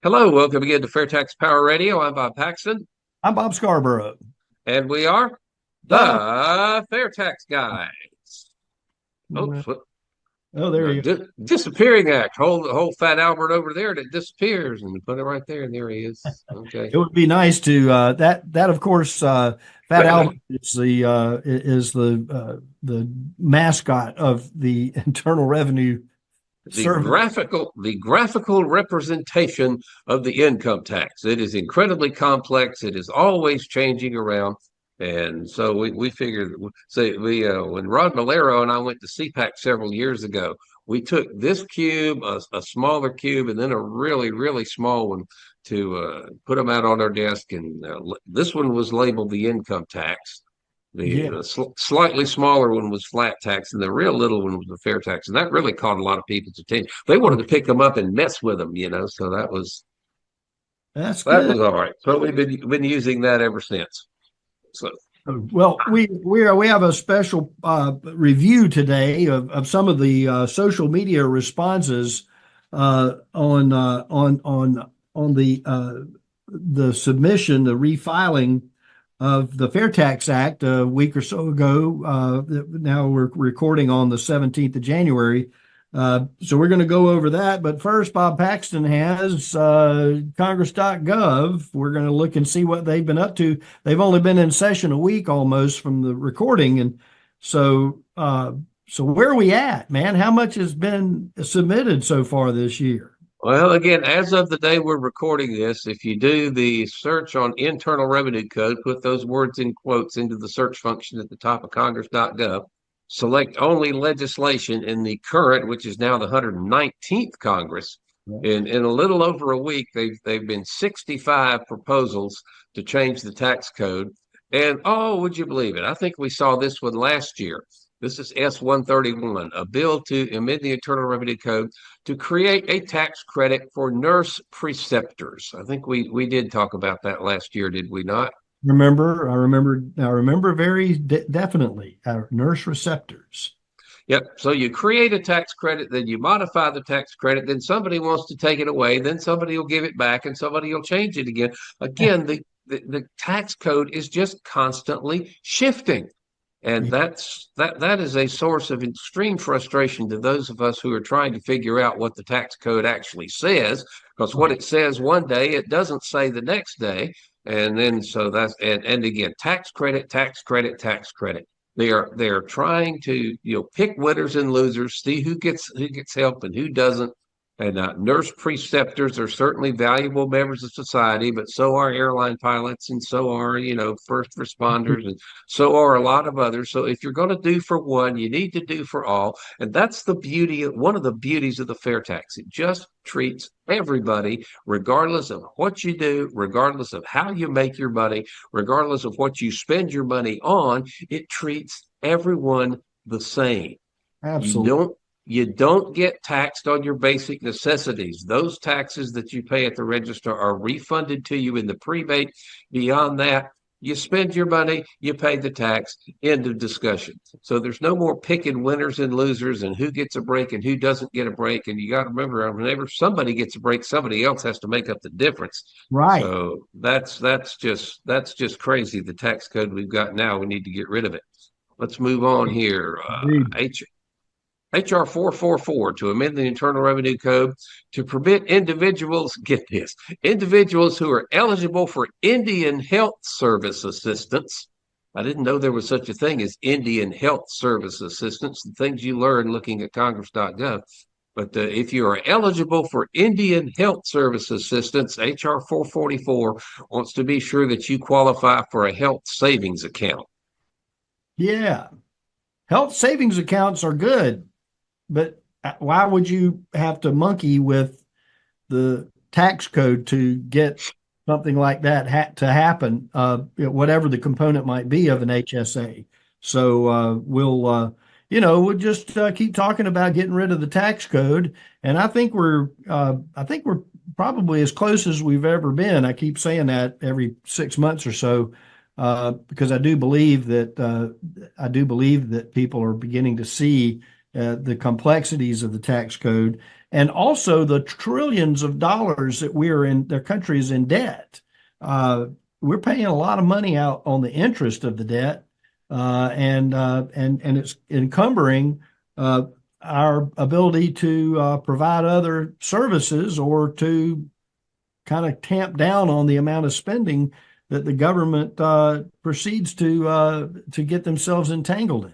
Hello, welcome again to Fair Tax Power Radio. I'm Bob Paxton, I'm Bob Scarborough. and we are The the Fair Tax Guys. Oops, oh, there you go. disappearing act. Hold Fat Albert over there, and it disappears, and put it right there, and there he is. Okay. It would be nice to that of course Fat Albert is the mascot of the Internal Revenue Service. The graphical representation of the income tax. It is incredibly complex. It is always changing around. And so we figured, say when Rod Malero and I went to CPAC several years ago, we took this cube, a smaller cube, and then a really, really small one to put them out on our desk. And this one was labeled the income tax. The, Yeah, the slightly smaller one was flat tax, and the real little one was the fair tax, and that really caught a lot of people's attention. They wanted to pick them up and mess with them, so that's that good. was all right. So we've been using that ever since. So Well, we have a special review today of some of the social media responses on the submission, the refiling of the Fair Tax Act a week or so ago. Now we're recording on the 17th of January. So we're going to go over that. But first, Bob Paxton has Congress.gov. We're going to look and see what they've been up to. They've only been in session a week almost from the recording. And so where are we at, man? How much has been submitted so far this year? well, again, as of the day we're recording this, if you do the search on Internal Revenue Code, put those words in quotes into the search function at the top of Congress.gov, select only legislation in the current, which is now the 119th Congress. In a little over a week, they've been 65 proposals to change the tax code. And oh, would you believe it? I think we saw this one last year. This is S-131, a bill to amend the Internal Revenue Code to create a tax credit for nurse preceptors. I think we did talk about that last year, did we not? I remember very definitely our nurse receptors. Yep. So you create a tax credit, then you modify the tax credit, then somebody wants to take it away, then somebody will give it back, and somebody will change it again. Again, the tax code is just constantly shifting. And that is a source of extreme frustration to those of us who are trying to figure out what the tax code actually says, because what it says one day, it doesn't say the next day. And then so that's and again, tax credit, tax credit, tax credit. They are trying to pick winners and losers, see who gets help and who doesn't. And nurse preceptors are certainly valuable members of society, but so are airline pilots, and so are first responders, and so are a lot of others. So if you're going to do for one, you need to do for all, and that's the beauty. One of the beauties of the fair tax. It just treats everybody, regardless of what you do, regardless of how you make your money, regardless of what you spend your money on. It treats everyone the same. You Absolutely. don't you don't get taxed on your basic necessities. Those taxes that you pay at the register are refunded to you in the prebate. Beyond that, you spend your money, you pay the tax, end of discussion. So there's no more picking winners and losers and who gets a break and who doesn't get a break. And you got to remember, whenever somebody gets a break, somebody else has to make up the difference. Right. So that's just crazy. The tax code we've got now, we need to get rid of it. Let's move on here. Agreed. HR 444 to amend the Internal Revenue Code to permit individuals, get this, individuals who are eligible for Indian Health Service Assistance. I didn't know there was such a thing as Indian Health Service Assistance, the things you learn looking at Congress.gov. But if you are eligible for Indian Health Service Assistance, HR 444 wants to be sure that you qualify for a health savings account. Yeah. Health savings accounts are good, but why would you have to monkey with the tax code to get something like that to happen, whatever the component might be of an HSA? So we'll just keep talking about getting rid of the tax code, and I think we're probably as close as we've ever been. I keep saying that every 6 months or so, because I do believe that people are beginning to see the complexities of the tax code. and also the trillions of dollars that their country is in debt. We're paying a lot of money out on the interest of the debt, and it's encumbering our ability to provide other services or to kind of tamp down on the amount of spending that the government proceeds to get themselves entangled in.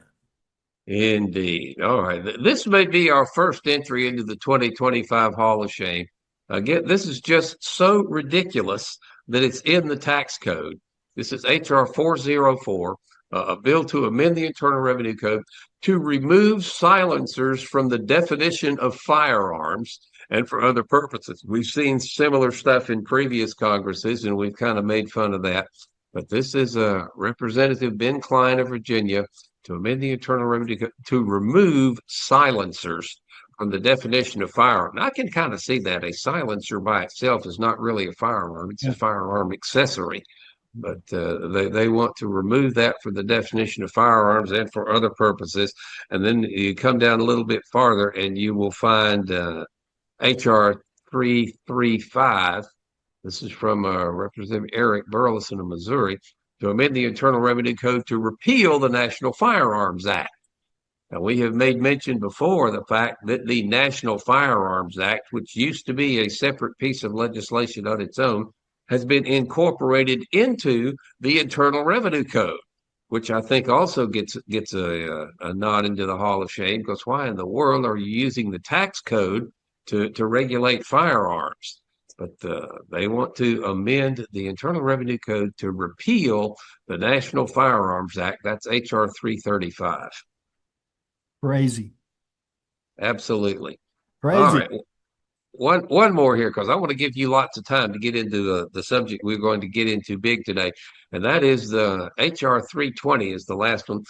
Indeed. All right. This may be our first entry into the 2025 Hall of Shame. Again, this is just so ridiculous that it's in the tax code. This is HR 404, a bill to amend the Internal Revenue Code to remove silencers from the definition of firearms and for other purposes. We've seen similar stuff in previous Congresses, and we've kind of made fun of that. But this is Representative Ben Klein of Virginia to amend the Internal Revenue Code to remove silencers from the definition of firearm. Now, I can kind of see that a silencer by itself is not really a firearm; it's a firearm accessory. But they want to remove that from the definition of firearms and for other purposes. And then you come down a little bit farther, and you will find HR 335. This is from Representative Eric Burleson of Missouri to amend the Internal Revenue Code to repeal the National Firearms Act. Now, we have made mention before the fact that the National Firearms Act, which used to be a separate piece of legislation on its own, has been incorporated into the Internal Revenue Code, which I think also gets a nod into the Hall of Shame, because why in the world are you using the tax code to regulate firearms? But they want to amend the Internal Revenue Code to repeal the National Firearms Act. That's HR 335. Crazy. Absolutely. All Crazy. right. One more here, because I want to give you lots of time to get into the subject we're going to get into big today, and that is the HR 320 is the last one,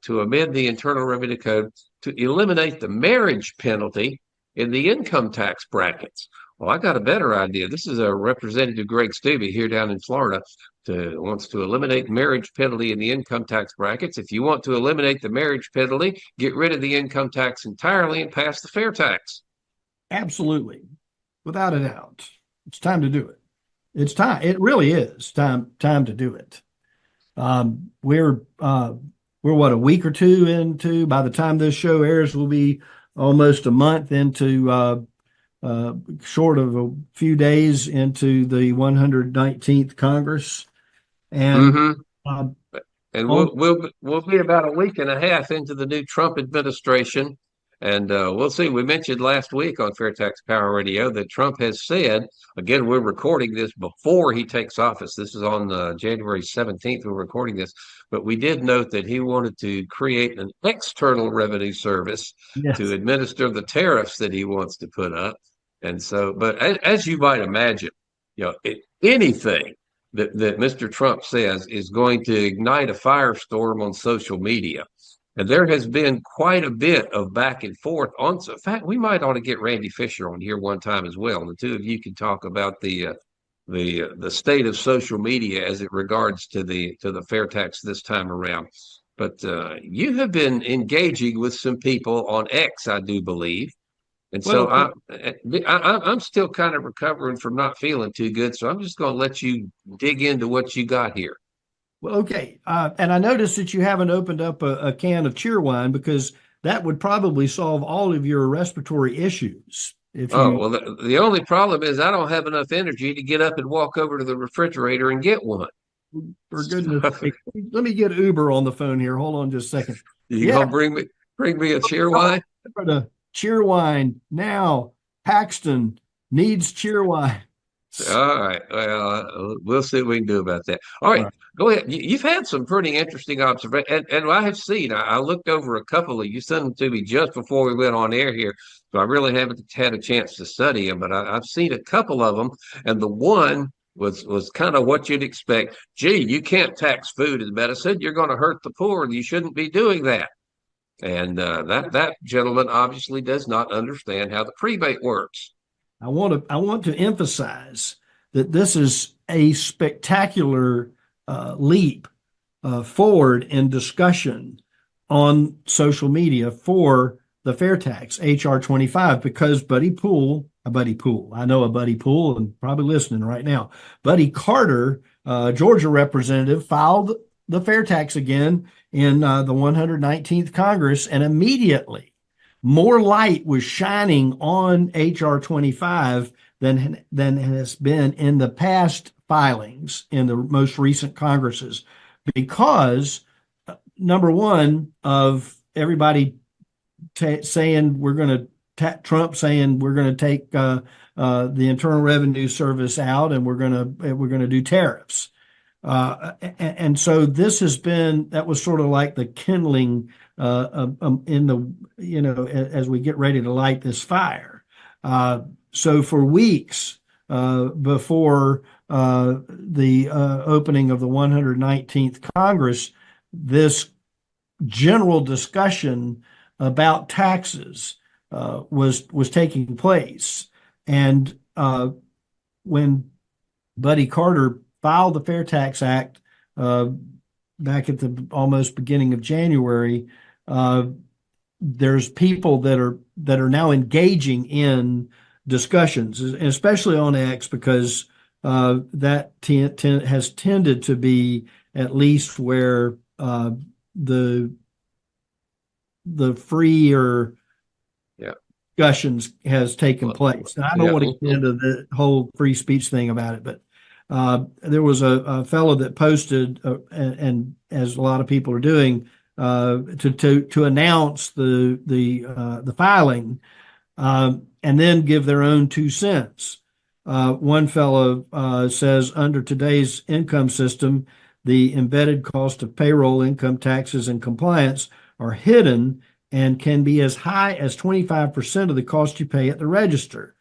to amend the Internal Revenue Code to eliminate the marriage penalty in the income tax brackets. Well, I got a better idea. This is a Representative Greg Steube here down in Florida wants to eliminate marriage penalty in the income tax brackets. If you want to eliminate the marriage penalty, get rid of the income tax entirely and pass the fair tax. Absolutely. Without a doubt. It's time to do it. It's time. It really is time to do it. We're what, a week or two into, by the time this show airs, we'll be almost a month into short of a few days into the 119th Congress, and mm-hmm. And we'll be about a week and a half into the new Trump administration, and we'll see. We mentioned last week on Fair Tax Power Radio that Trump has said, again, we're recording this before he takes office. This is on January 17th. We're recording this, but we did note that he wanted to create an external revenue service to administer the tariffs that he wants to put up. And so, but as you might imagine, anything that Mr. Trump says is going to ignite a firestorm on social media. And there has been quite a bit of back and forth on. So in fact, we might ought to get Randy Fisher on here one time as well. And the two of you can talk about the state of social media as it regards to the fair tax this time around. But you have been engaging with some people on X, I do believe. And so I'm still kind of recovering from not feeling too good. So I'm just going to let you dig into what you got here. Well, okay. And I noticed that you haven't opened up a can of Cheerwine, because that would probably solve all of your respiratory issues. Well, the only problem is I don't have enough energy to get up and walk over to the refrigerator and get one. For goodness sake. Let me get Uber on the phone here. Hold on just a second. You gonna bring me a Cheerwine? Cheerwine now. Paxton needs Cheerwine. All right. Well, we'll see what we can do about that. All right. Go ahead. You've had some pretty interesting observations, and I have seen. I looked over a couple of you sent them to me just before we went on air here, so I really haven't had a chance to study them. But I've seen a couple of them, and the one was kind of what you'd expect. Gee, you can't tax food as medicine. You're going to hurt the poor. You shouldn't be doing that. And that gentleman obviously does not understand how the prebate works. I want to emphasize that this is a spectacular leap forward in discussion on social media for the fair tax, HR 25, because I know a Buddy Poole and probably listening right now. Buddy Carter, Georgia representative, filed the fair tax again in the 119th Congress, and immediately more light was shining on HR 25 than has been in the past filings in the most recent Congresses, because number one, of everybody saying we're going to Trump saying we're going to take the Internal Revenue Service out, and we're going to do tariffs. And so this has been, that was sort of like the kindling in the, as we get ready to light this fire. So for weeks before the opening of the 119th Congress, this general discussion about taxes was taking place. And when Buddy Carter filed the Fair Tax Act back at the almost beginning of January, there's people that are now engaging in discussions, especially on X, because that has tended to be at least where the freer Yeah. discussions has taken place. Now, I don't Yeah. want to get into the whole free speech thing about it, but there was a fellow that posted, and as a lot of people are doing, to announce the filing, and then give their own 2 cents. One fellow says, under today's income system, the embedded cost of payroll, income taxes, and compliance are hidden and can be as high as 25% of the cost you pay at the register.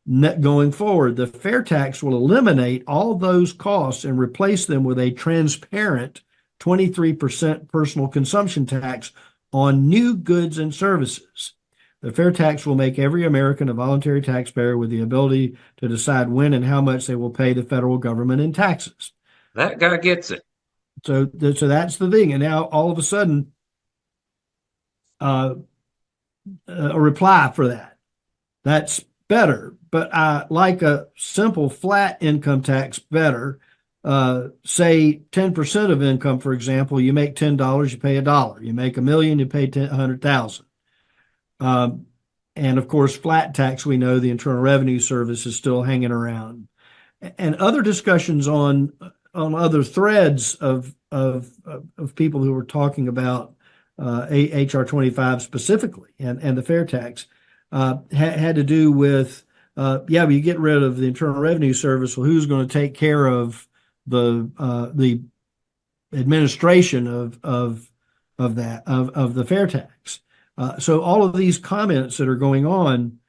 Going forward, the fair tax will eliminate all those costs and replace them with a transparent 23% personal consumption tax on new goods and services. The fair tax will make every American a voluntary taxpayer with the ability to decide when and how much they will pay the federal government in taxes. That guy gets it. So that's the thing. And now all of a sudden, a reply for that. That's better, but I like a simple flat income tax better. Say 10% of income, for example, you make $10, you pay $1. You make $1 million, you pay 100,000. And of course, flat tax, we know the Internal Revenue Service is still hanging around. And other discussions on other threads of people who were talking about HR 25 specifically and the fair tax had to do with, but you get rid of the Internal Revenue Service. Well, who's going to take care of the administration of the fair tax? So all of these comments that are going on,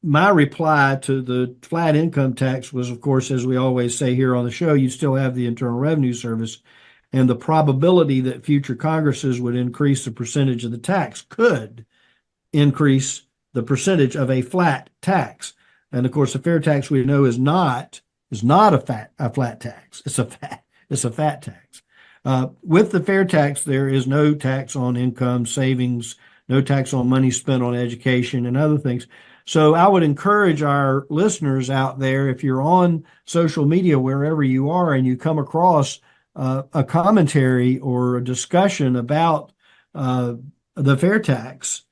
my reply to the flat income tax was, of course, as we always say here on the show, you still have the Internal Revenue Service, and the probability that future Congresses would increase the percentage of the tax could increase the percentage of a flat tax. And of course, the fair tax we know is not a flat tax. It's a fat tax. With the fair tax, there is no tax on income, savings, no tax on money spent on education and other things. So I would encourage our listeners out there, if you're on social media, wherever you are, and you come across a commentary or a discussion about the fair tax,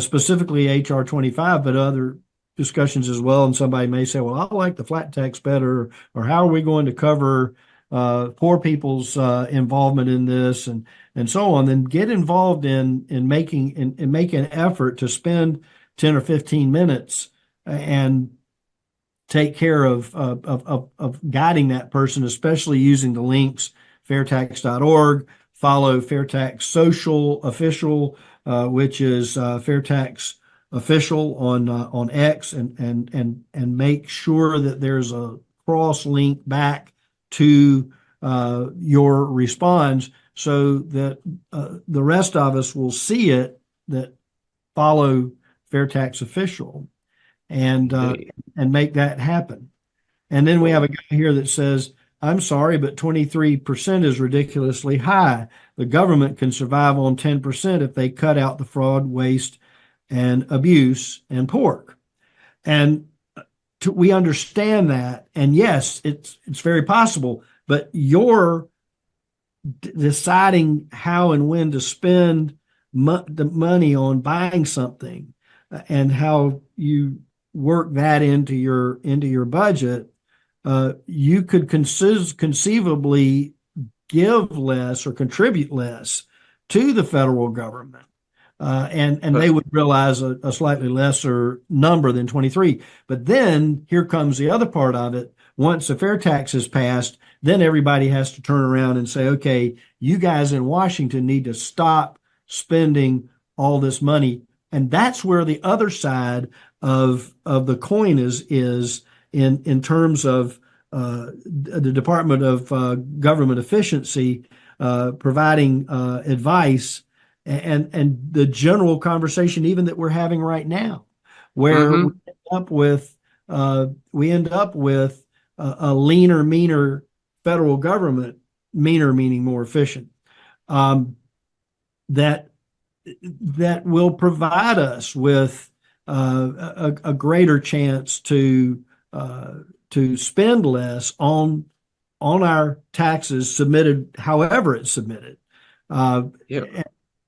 specifically HR 25, but other discussions as well. And somebody may say, well, I like the flat tax better, or how are we going to cover poor people's involvement in this, and so on. Then get involved in making an effort to spend 10 or 15 minutes and take care of guiding that person, especially using the links fairtax.org. Follow Fairtax Social Official, which is Fairtax Official on X, and make sure that there's a cross link back to your response, so that the rest of us will see it, that follow Fairtax Official, and make that happen. And then we have a guy here that says, I'm sorry, but 23% is ridiculously high. The government can survive on 10% if they cut out the fraud, waste, and abuse and pork. And we understand that. And yes, it's very possible, but you're deciding how and when to spend the money on buying something and how you work that into your budget, you could conceivably give less or contribute less to the federal government. And But they would realize a slightly lesser number than 23. But then here comes the other part of it. Once the fair tax is passed, then everybody has to turn around and say, okay, you guys in Washington need to stop spending all this money. And that's where the other side of the coin is in terms of the Department of Government Efficiency providing advice and the general conversation even that we're having right now, where mhm. we end up with a leaner, meaner federal government, meaner meaning more efficient, um, that that will provide us with a greater chance uh, to spend less on our taxes submitted, however it's submitted. Uh, Yeah.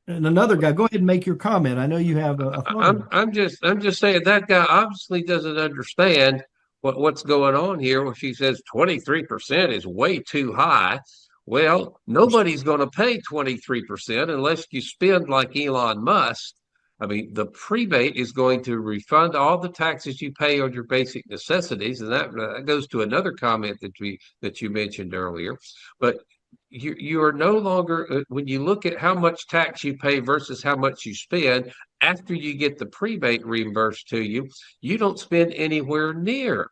and another guy, go ahead and make your comment. I know you have a thought on I'm just saying that guy obviously doesn't understand what's going on here when she says 23% is way too high. Well, it. nobody's going to pay 23% unless you spend like Elon Musk. I mean, the prebate is going to refund all the taxes you pay on your basic necessities, and that goes to another comment that you mentioned earlier. But you are no longer when you look at how much tax you pay versus how much you spend after you get the prebate reimbursed to you, you don't spend anywhere near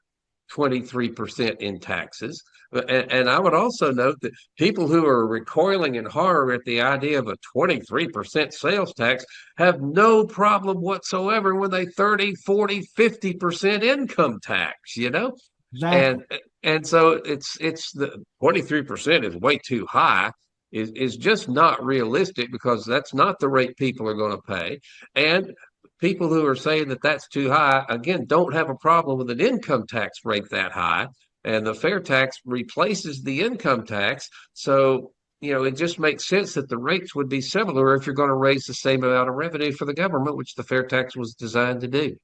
23% in taxes. And I would also note that people who are recoiling in horror at the idea of a 23% sales tax have no problem whatsoever with a 30, 40, 50% income tax, you know? Exactly. And so it's the 23% is way too high, is just not realistic because that's not the rate people are going to pay. And people who are saying that that's too high, again, don't have a problem with an income tax rate that high. And the fair tax replaces the income tax. So, it just makes sense that the rates would be similar if you're going to raise the same amount of revenue for the government, which the fair tax was designed to do.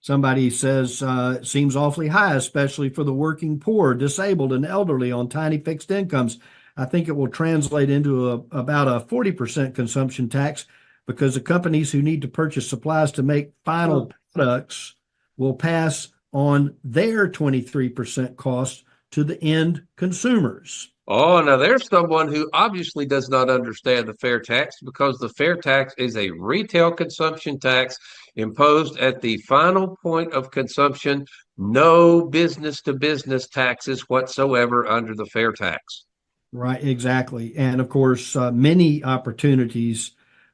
Somebody says it seems awfully high, especially for the working poor, disabled, and elderly on tiny fixed incomes. I think it will translate into about a 40% consumption tax because the companies who need to purchase supplies to make final products will pass on their 23% cost to the end consumers. Oh, now there's someone who obviously does not understand the fair tax because the fair tax is a retail consumption tax imposed at the final point of consumption. No business to business taxes whatsoever under the fair tax. Right, exactly. And of course, many opportunities,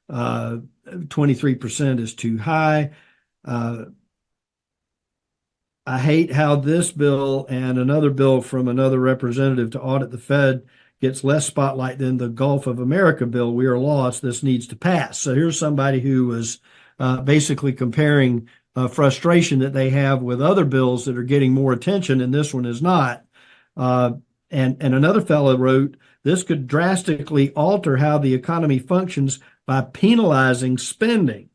uh, 23% is too high. Uh, I hate how this bill and another bill from another representative to audit the Fed gets less spotlight than the Gulf of America bill. We are lost. This needs to pass. So here's somebody who was basically comparing frustration that they have with other bills that are getting more attention, and this one is not. Uh, and another fellow wrote, this could drastically alter how the economy functions by penalizing spending.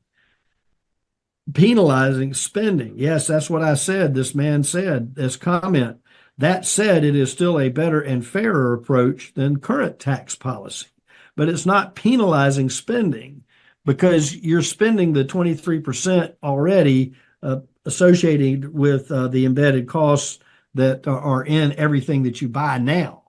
Yes, that's what I said. This man said, this comment. That said, it is still a better and fairer approach than current tax policy. But it's not penalizing spending because you're spending the 23% already associated with the embedded costs that are in everything that you buy now.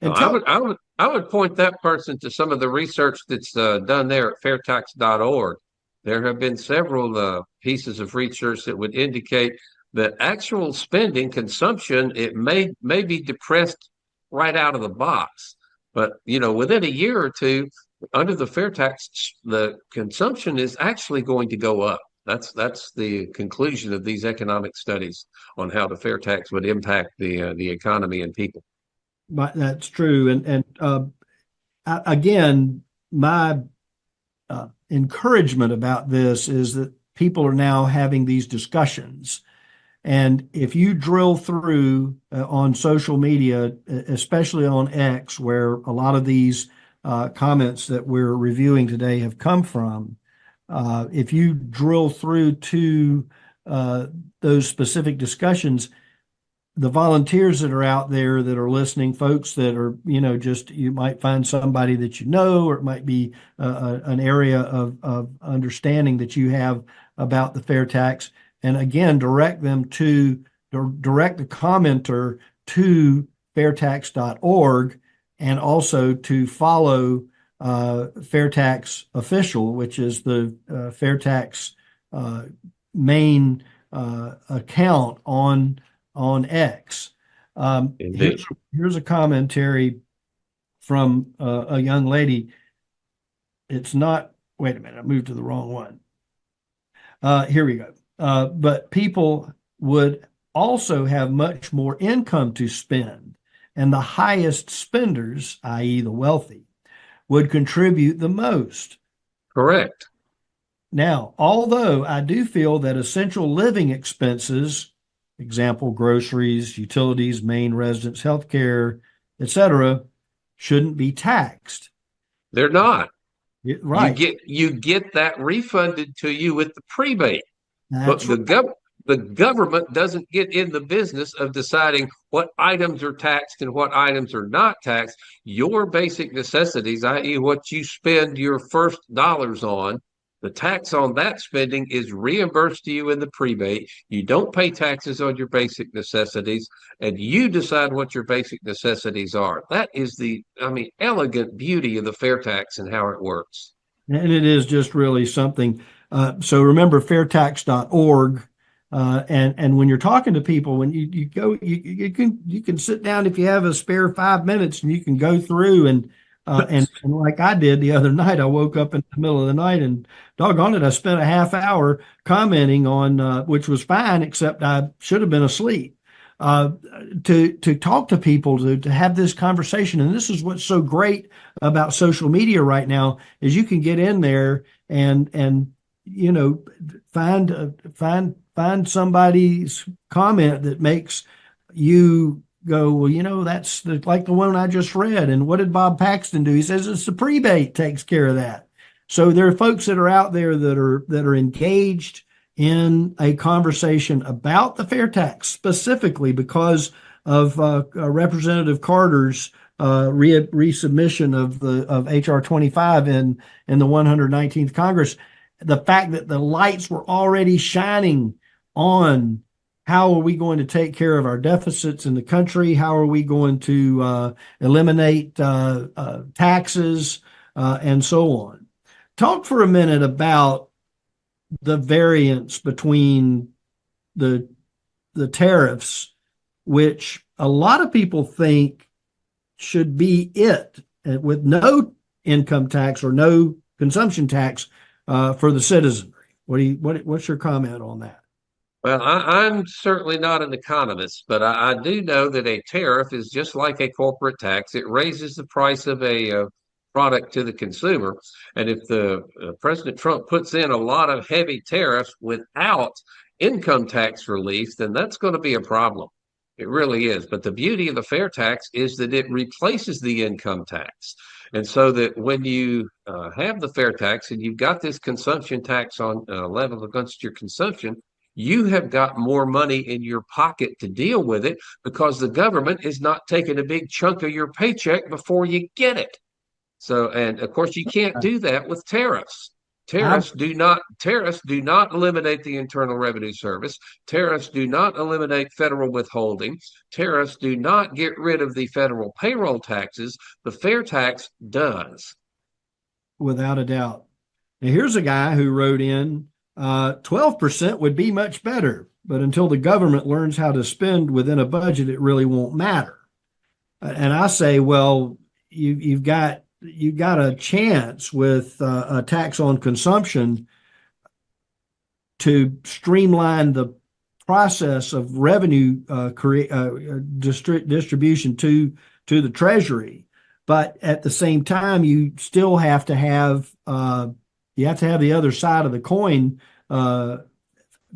No, And tell I would point that person to some of the research that's done there at fairtax.org. There have been several pieces of research that would indicate that actual spending, consumption, it may be depressed right out of the box, but within a year or two, under the fair tax, the consumption is actually going to go up. That's the conclusion of these economic studies on how the fair tax would impact the economy and people. That's true. Again, my encouragement about this is that people are now having these discussions. And if you drill through on social media, especially on X, where a lot of these comments that we're reviewing today have come from, if you drill through to uh, those specific discussions, the volunteers that are out there that are listening, folks that are, just you might find somebody that you know, or it might be an area of understanding that you have about the fair tax. And again, direct them to direct the commenter to fairtax.org and also to follow Fair Tax Official, which is the Fair Tax main account on X. Indeed. Here's a commentary from a young lady. It's not, wait a minute, I moved to the wrong one. Here we go. But people would also have much more income to spend, and the highest spenders, i.e., the wealthy, would contribute the most. Correct. Now, although I do feel that essential living expenses, example, groceries, utilities, main residence, healthcare, etc., shouldn't be taxed. They're not. You Right. get that refunded to you with the prebate. But That's the government doesn't get in the business of deciding what items are taxed and what items are not taxed. Your basic necessities, i.e., what you spend your first dollars on, the tax on that spending is reimbursed to you in the prebate. You don't pay taxes on your basic necessities, and you decide what your basic necessities are. That is the, elegant beauty of the fair tax and how it works. And it is just really something. So remember fairtax.org. And when you're talking to people, when you go, you can sit down if you have a spare 5 minutes and you can go through and like I did the other night, I woke up in the middle of the night and doggone it, I spent a half hour commenting on which was fine, except I should have been asleep. Uh, to talk to people, to have this conversation. And this is what's so great about social media right now is you can get in there and you know find somebody's comment that makes you go, well, that's like the one I just read. And what did Bob Paxton do? He says it's the prebate takes care of that. So there are folks that are out there that are engaged in a conversation about the fair tax specifically because of Representative Carter's resubmission of HR 25 in the 119th Congress. The fact that the lights were already shining on how are we going to take care of our deficits in the country? How are we going to eliminate taxes and so on? Talk for a minute about the variance between the the tariffs, which a lot of people think should be it with no income tax or no consumption tax for the citizenry. What's your comment on that? Well, I'm certainly not an economist, but I do know that a tariff is just like a corporate tax. It raises the price of a product to the consumer. And if the President Trump puts in a lot of heavy tariffs without income tax relief, then that's going to be a problem. It really is. But the beauty of the fair tax is that it replaces the income tax. And so that when you have the fair tax and you've got this consumption tax on level against your consumption, you have got more money in your pocket to deal with it because the government is not taking a big chunk of your paycheck before you get it. So, and of course, you can't do that with tariffs. I Tariffs do not eliminate the Internal Revenue Service. Tariffs do not eliminate federal withholding. Tariffs do not get rid of the federal payroll taxes. The fair tax does. Without a doubt. Now, here's a guy who wrote in 12% would be much better, but until the government learns how to spend within a budget, it really won't matter. And I say, well, you've got a chance with a tax on consumption to streamline the process of revenue distribution to the Treasury. But at the same time, you still have to have the other side of the coin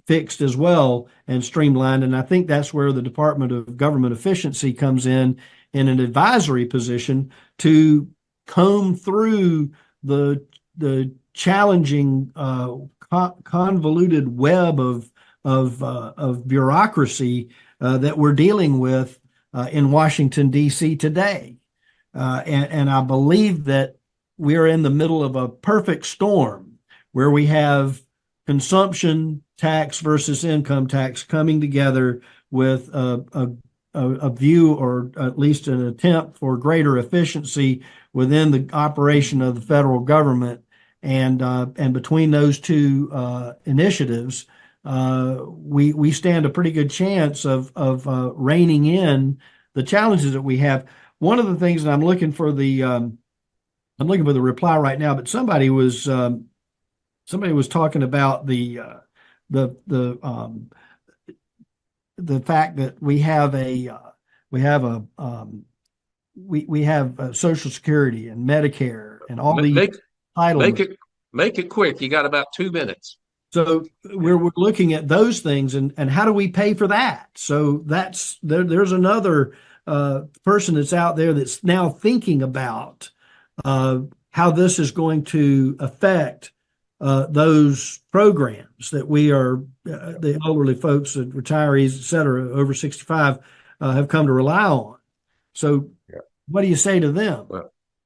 fixed as well and streamlined. And I think that's where the Department of Government Efficiency comes in an advisory position to comb through the challenging, convoluted web of bureaucracy that we're dealing with in Washington, D.C. today. And I believe that we're in the middle of a perfect storm where we have consumption tax versus income tax coming together with a view, or at least an attempt for greater efficiency within the operation of the federal government. And between those two initiatives, we stand a pretty good chance of reining in the challenges that we have. One of the things that I'm looking for the reply right now, but somebody was talking about the fact that we have Social Security and Medicare and all these entitlements. Make it quick. You got about 2 minutes. So we're looking at those things, and how do we pay for that? So there's another person that's out there that's now thinking about how this is going to affect those programs that we are, the elderly folks, the retirees, et cetera, over 65, have come to rely on. So what do you say to them?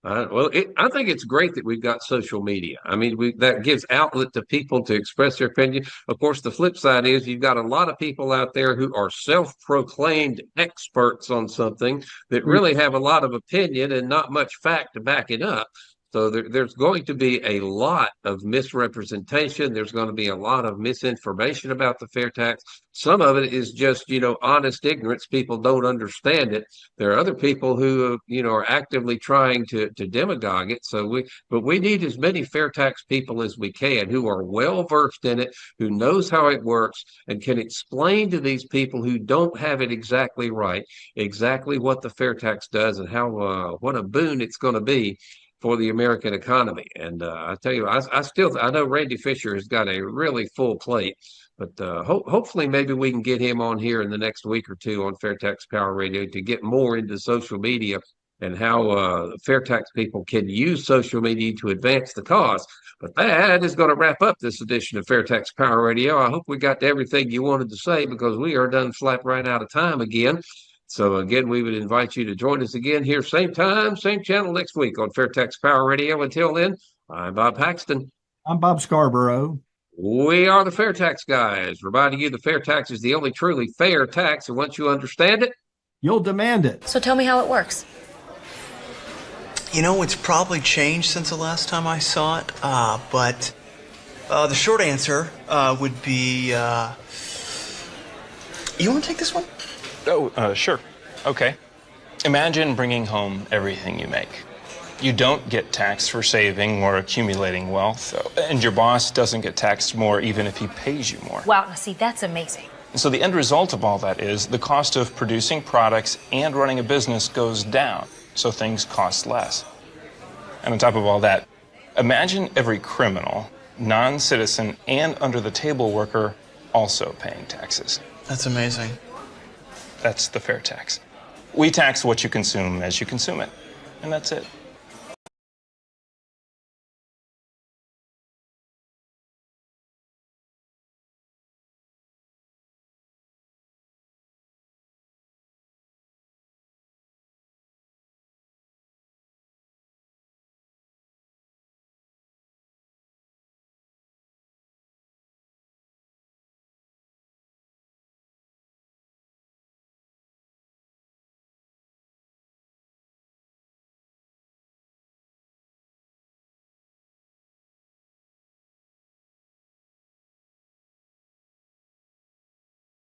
I think it's great that we've got social media. I mean, that gives outlet to people to express their opinion. Of course, the flip side is you've got a lot of people out there who are self-proclaimed experts on something that really have a lot of opinion and not much fact to back it up. So there's going to be a lot of misrepresentation. There's going to be a lot of misinformation about the fair tax. Some of it is just, honest ignorance. People don't understand it. There are other people who, are actively trying to demagogue it. But we need as many fair tax people as we can who are well versed in it, who knows how it works, and can explain to these people who don't have it exactly right, exactly what the fair tax does and how what a boon it's going to be for the American economy. And I tell you, I know Randy Fisher has got a really full plate, but hopefully maybe we can get him on here in the next week or two on Fair Tax Power Radio to get more into social media and how fair tax people can use social media to advance the cause. But that is going to wrap up this edition of Fair Tax Power Radio. I hope we got to everything you wanted to say, because we are done flat right out of time again. So again, we would invite you to join us again here, same time, same channel next week on Fair Tax Power Radio. Until then, I'm Bob Paxton. I'm Bob Scarborough. We are the Fair Tax Guys, reminding you the fair tax is the only truly fair tax, and once you understand it, you'll demand it. So tell me how it works. It's probably changed since the last time I saw it, but the short answer would be, you want to take this one? Oh, sure. Okay. Imagine bringing home everything you make. You don't get taxed for saving or accumulating wealth, and your boss doesn't get taxed more even if he pays you more. Wow, now see, that's amazing. So the end result of all that is the cost of producing products and running a business goes down, so things cost less. And on top of all that, imagine every criminal, non-citizen, and under-the-table worker also paying taxes. That's amazing. That's the fair tax. We tax what you consume as you consume it, and that's it.